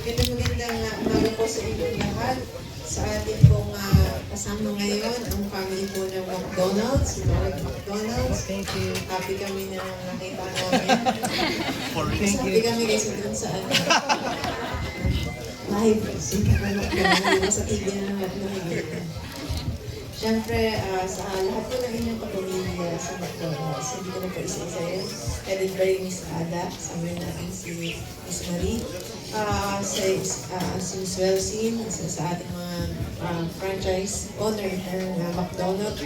Magandang umaga po sa inyong lahat. Sa ating pong kasama ngayon, ang family po ng McDonald's, Ronald McDonald's. Thank you. Happy kami na nakita namin. Thank Happy you. kami kasi dun sa live. Sa TV na nakikita. Siyempre, sa lahat po ng inyong kapamilya sa McDonald's, hindi ko na po isa-isa yun. Headed by Miss Ada, kasama natin si Miss Marie, si Miss Welsin, sa ating mga franchise owner ng McDonald's.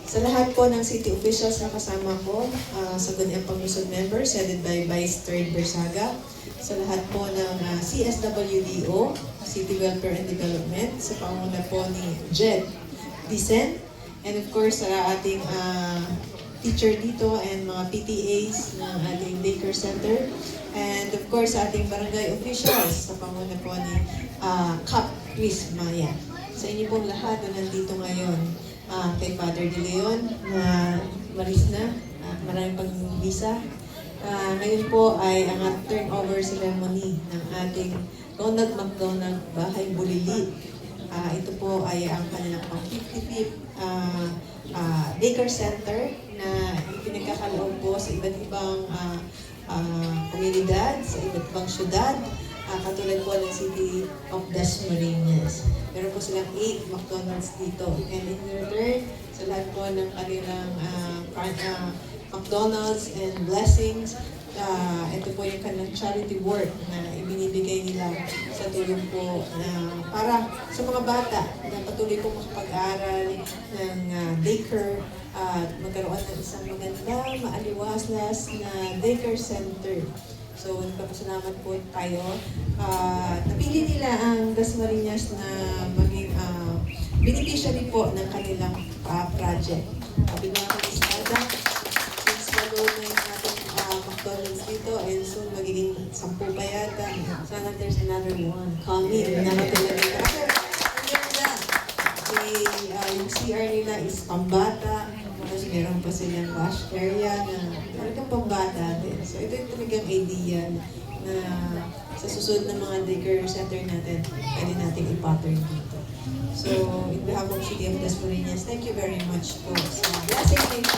Sa lahat po ng city officials na kasama ko, sa Guniang Panglusod members, headed by Vice 3rd Bersaga, sa lahat po ng CSWDO, City Welfare and Development, sa panguna po ni Jed Dicen, and of course sa ating teacher dito and mga PTAs ng ating daycare center, and of course sa ating barangay officials, sa panguna po ni Cap Chris Maya. Sa inyo pong lahat na nandito ngayon, kay Father De Leon, na malis na, maraming pag-visa. Ngayon po ay ang turnover ceremony ng ating Ronald McDonald Bahay Bulilit. Ito po ay ang kanilang pang 55th daycare center na pinagkakaloob po sa iba't ibang komunidad, sa iba't ibang syudad, katulad po ng City of Dasmariñas. Meron po silang 8 McDonald's dito. And in return, sa lahat po ng kanilang McDonald's and blessings, ito po yung kanilang charity work na ibinibigay nila sa tulong po para sa mga bata na patuloy po makapag-aral ng daycare at magkaroon ng isang maganda, maaliwaslas na daycare center. So, nagpapasalamat po tayo. Napili nila ang Dasmariñas na maging beneficiary po ng kanilang project. Sabi mga kamisada, since mag-load na yung ating McDonald's dito, and soon magiging 10 pa yata. Sana there's another one coming. Nakatulad nila. Kasi, yung CR nila is pambata. Tapos meron pa silang wash area na talagang pambata din. So ito yung talagang idea na sa susunod na mga daycare center natin, pwede natin i-pattern dito. So, in behalf of City of Dasmariñas, thank you very much po sa blessing na ito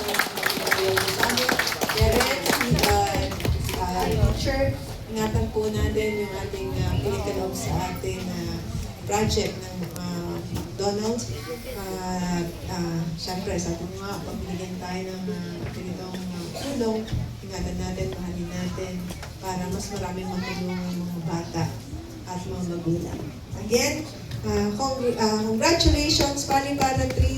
sa amin. Teacher, ingatan po natin yung ating pinagkaloob sa ating project ng McDonald's. Siyempre, sa ating mga pagbigyan tayo ng ganitong tulong, ingatan natin, mahalin natin, para mas maraming matulungan ng mga bata at mga magulang. Again, congratulations, Paliparan 3